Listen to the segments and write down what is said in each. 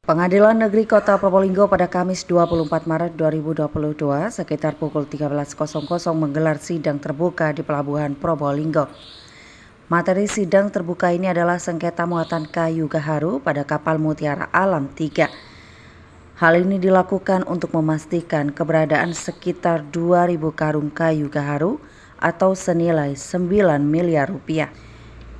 Pengadilan Negeri Kota Probolinggo pada Kamis 24 Maret 2022 sekitar pukul 13.00 menggelar sidang terbuka di Pelabuhan Probolinggo. Materi sidang terbuka ini adalah sengketa muatan kayu gaharu pada kapal Mutiara Alam 3. Hal ini dilakukan untuk memastikan keberadaan sekitar 2.000 karung kayu gaharu atau senilai 9 miliar rupiah.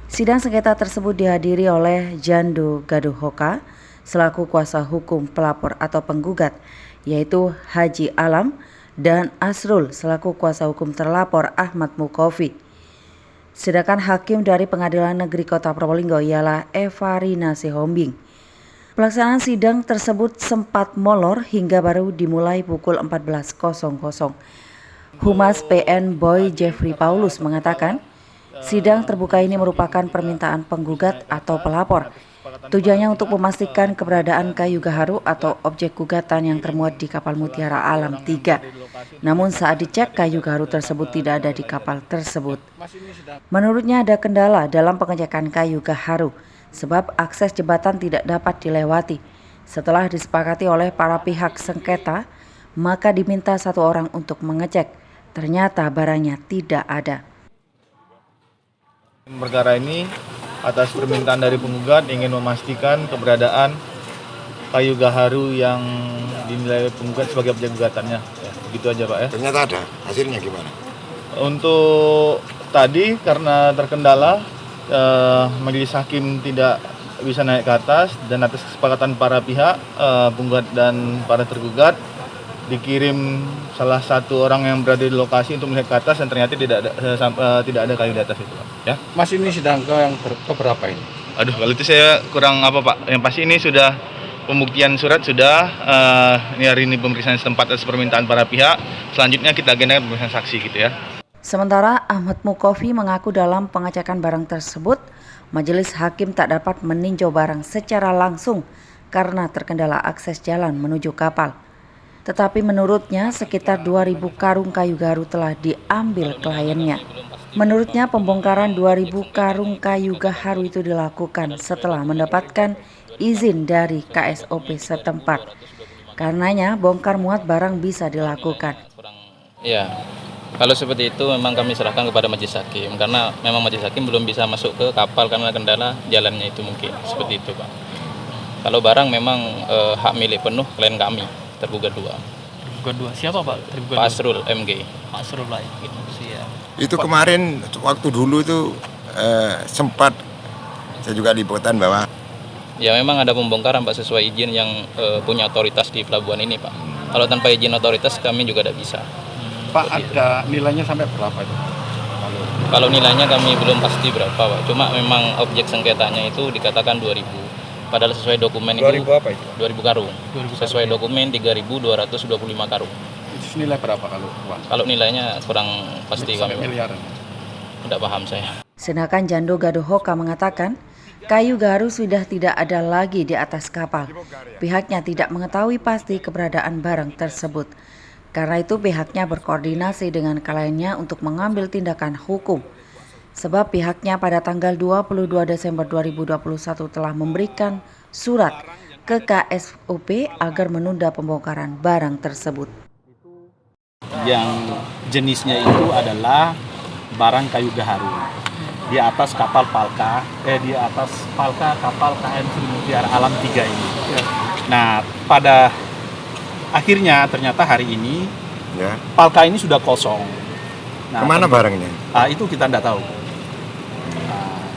Sidang sengketa tersebut dihadiri oleh Jando Gaduh Hoka selaku kuasa hukum pelapor atau penggugat, yaitu Haji Alam, dan Asrul selaku kuasa hukum terlapor Ahmad Mukofi. Sedangkan hakim dari Pengadilan Negeri Kota Probolinggo ialah Eva Rina Sihombing. Pelaksanaan sidang tersebut sempat molor hingga baru dimulai pukul 14.00. Humas PN Boy Jeffrey Paulus mengatakan, sidang terbuka ini merupakan permintaan penggugat atau pelapor. Tujuannya untuk memastikan keberadaan kayu gaharu atau objek gugatan yang termuat di kapal Mutiara Alam 3. Namun saat dicek, kayu gaharu tersebut tidak ada di kapal tersebut. Menurutnya ada kendala dalam pengecekan kayu gaharu sebab akses jembatan tidak dapat dilewati. Setelah disepakati oleh para pihak sengketa, maka diminta satu orang untuk mengecek. Ternyata barangnya tidak ada. Perkara ini atas permintaan dari penggugat ingin memastikan keberadaan kayu gaharu yang dinilai penggugat sebagai objek gugatannya. Ya, begitu aja Pak ya. Ternyata ada, hasilnya gimana? Untuk tadi karena terkendala, majelis hakim tidak bisa naik ke atas dan atas kesepakatan para pihak, penggugat dan para tergugat, dikirim salah satu orang yang berada di lokasi untuk melihat ke atas dan ternyata tidak ada kayu di atas itu Pak. Ya. Mas, ini sidang yang keberapa ini? Aduh, kalau itu saya kurang apa Pak. Yang pasti ini sudah pembuktian surat sudah. Ini hari ini pemeriksaan setempat atas permintaan para pihak. Selanjutnya kita agendakan pemeriksaan saksi gitu ya. Sementara Ahmad Mukofi mengaku dalam pengecekan barang tersebut, majelis hakim tak dapat meninjau barang secara langsung karena terkendala akses jalan menuju kapal. Tetapi menurutnya sekitar 2.000 karung kayu gaharu telah diambil kliennya. Menurutnya pembongkaran 2.000 karung kayu gaharu itu dilakukan setelah mendapatkan izin dari KSOP setempat. Karenanya bongkar muat barang bisa dilakukan. Ya, kalau seperti itu memang kami serahkan kepada majelis hakim karena memang majelis hakim belum bisa masuk ke kapal karena kendala jalannya itu mungkin seperti itu Pak. Kalau barang memang hak milik penuh klien kami tergugat 2. Tergugat 2 siapa Pak? Tergugat Pak Asrul MG. Pak Asrul lah gitu. Siap. Itu kemarin waktu dulu itu sempat saya juga liputan bahwa Ya memang ada pembongkaran Pak sesuai izin yang punya otoritas di pelabuhan ini Pak. Kalau tanpa izin otoritas kami juga tidak bisa. Pak, ada nilainya sampai berapa itu? Kalau nilainya kami belum pasti berapa Pak. Cuma memang objek sengketanya itu dikatakan 2.000. Padahal sesuai dokumen 2.000 itu apa itu? 2.000 karung. Sesuai dokumen 3.225 karung. Itu nilai berapa kalau uang? Kalau nilainya kurang pasti kami miliaran. tidak paham saya. Sedangkan Jando Gaduh Hoka mengatakan, kayu gaharu sudah tidak ada lagi di atas kapal. Pihaknya tidak mengetahui pasti keberadaan barang tersebut. Karena itu pihaknya berkoordinasi dengan kliennya untuk mengambil tindakan hukum. Sebab pihaknya pada tanggal 22 Desember 2021 telah memberikan surat ke KSOP agar menunda pembongkaran barang tersebut. Yang jenisnya itu adalah barang kayu gaharu di atas kapal Palka, kapal KM Sri Mutiara Alam 3 ini. Nah, pada akhirnya ternyata hari ini ya, Palka ini sudah kosong. Nah, kemana barangnya? Itu kita tidak tahu.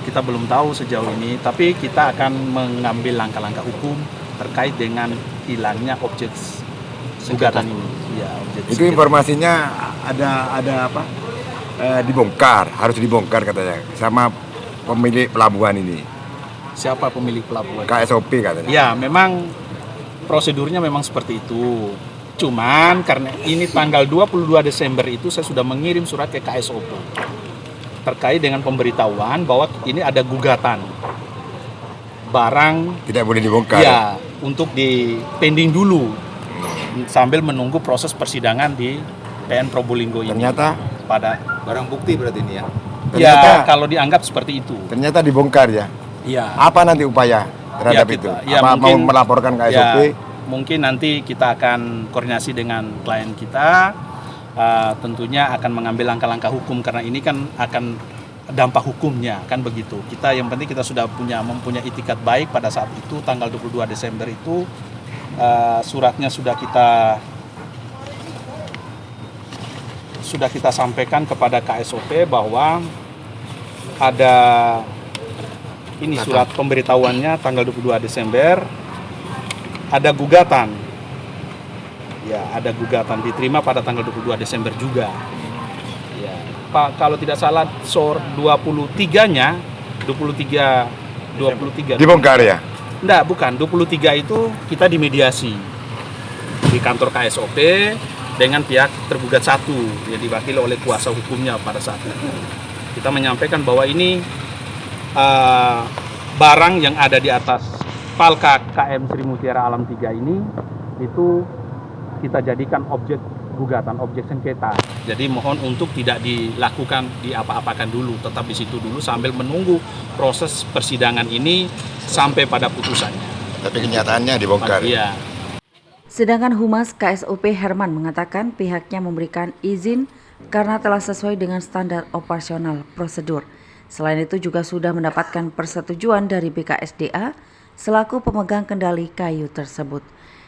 Kita belum tahu sejauh ini, tapi kita akan mengambil langkah-langkah hukum terkait dengan hilangnya objek gugatan ini. Ya, objek itu informasinya ada apa? Dibongkar, harus dibongkar katanya sama pemilik pelabuhan ini. Siapa pemilik pelabuhan? KSOP katanya. Ya, memang prosedurnya memang seperti itu. Cuman karena ini tanggal 22 Desember itu saya sudah mengirim surat ke KSOP terkait dengan pemberitahuan bahwa ini ada gugatan barang tidak boleh dibongkar. Ya, untuk di pending dulu sambil menunggu proses persidangan di PN Probolinggo ini. Ternyata pada Barang bukti berarti ini ya? ya kalau dianggap seperti itu. Ternyata dibongkar ya. Iya. Apa nanti upaya? terhadap Ya, itu? ya, Apa mau mungkin- melaporkan ke Ya, SOP? mungkin nanti kita akan koordinasi dengan klien kita, tentunya akan mengambil langkah-langkah hukum karena ini kan akan dampak hukumnya kan begitu. Kita yang penting kita sudah mempunyai itikat baik pada saat itu tanggal 22 Desember itu suratnya sudah kita sampaikan kepada KSOP bahwa ada ini surat pemberitahuannya tanggal 22 Desember ada gugatan. Ya, ada gugatan diterima pada tanggal 22 Desember juga. Ya, Pak, kalau tidak salah SOR 23-nya 23 Dibongkar ya? Enggak, bukan. 23 itu kita dimediasi di kantor KSOP dengan pihak tergugat satu yang diwakili oleh kuasa hukumnya pada saat itu. Kita menyampaikan bahwa ini barang yang ada di atas Palka KM Sri Mutiara Alam 3 ini itu kita jadikan objek gugatan, objek sengketa. Jadi mohon untuk tidak dilakukan, diapa-apakan dulu, tetap di situ dulu sambil menunggu proses persidangan ini sampai pada putusannya. Tapi kenyataannya dibongkar. Iya. Sedangkan Humas KSOP Herman mengatakan pihaknya memberikan izin karena telah sesuai dengan standar operasional prosedur. Selain itu juga sudah mendapatkan persetujuan dari BKSDA selaku pemegang kendali kayu tersebut.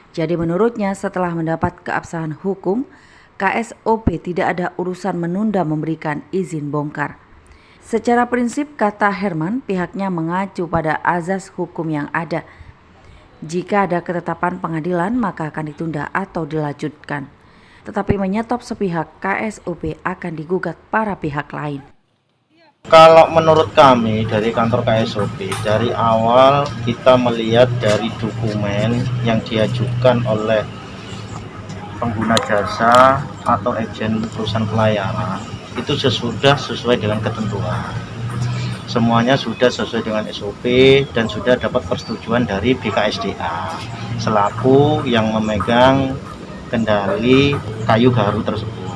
Jadi menurutnya setelah mendapat keabsahan hukum, KSOP tidak ada urusan menunda memberikan izin bongkar. Secara prinsip, kata Herman, pihaknya mengacu pada azas hukum yang ada. Jika ada ketetapan pengadilan, maka akan ditunda atau dilanjutkan. Tetapi menyetop sepihak, KSOP akan digugat para pihak lain. Kalau menurut kami dari kantor KSOP, dari awal kita melihat dari dokumen yang diajukan oleh pengguna jasa atau agen perusahaan pelayanan, itu sesuai dengan ketentuan. Semuanya sudah sesuai dengan SOP dan sudah dapat persetujuan dari BKSDA selaku yang memegang kendali kayu gaharu tersebut.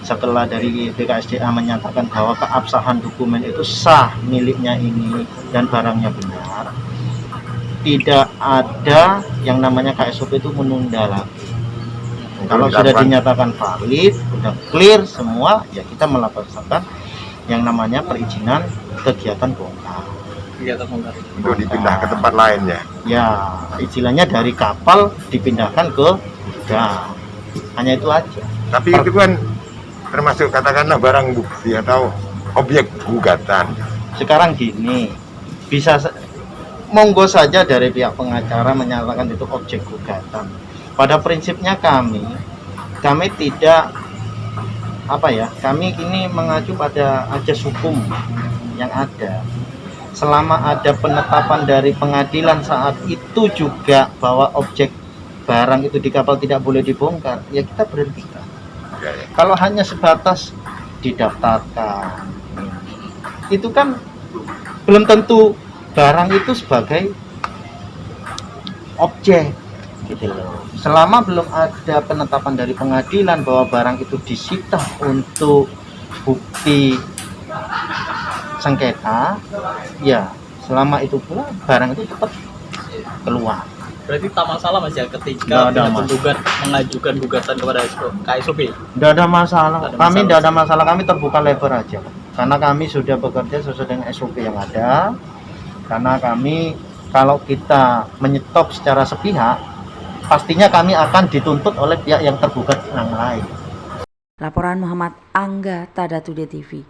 Setelah dari BKSDA menyatakan bahwa keabsahan dokumen itu sah miliknya ini dan barangnya benar, tidak ada yang namanya KSOP itu menunda lagi. Kalau sudah dinyatakan valid, sudah clear semua, ya kita melaksanakan yang namanya perizinan kegiatan bongkar. Untuk dipindah ke tempat lain ya? Ya, istilahnya dari kapal dipindahkan ke gudang. Hanya itu aja. Tapi itu kan termasuk katakanlah barang bukti atau objek gugatan. Sekarang gini, monggo saja dari pihak pengacara menyatakan itu objek gugatan. Pada prinsipnya kami tidak kami ini mengacu pada ajas hukum yang ada. Selama ada penetapan dari pengadilan saat itu juga bahwa objek barang itu di kapal tidak boleh dibongkar, ya kita berhentikan. Kalau hanya sebatas didaftarkan, itu kan belum tentu barang itu sebagai objek, gitu loh. Selama belum ada penetapan dari pengadilan bahwa barang itu disita untuk bukti sengketa, ya selama itu pula barang itu tetap keluar. Berarti tak masalah Mas ya ketika pihak penggugat mengajukan gugatan kepada KSOP? Tidak ada masalah. Kami tidak ada masalah, kami terbuka lebar aja. Karena kami sudah bekerja sesuai dengan SOP yang ada. Karena kami kalau kita menyetop secara sepihak, pastinya kami akan dituntut oleh pihak yang tergugat yang lain. Laporan Muhammad Angga, Tada Today TV.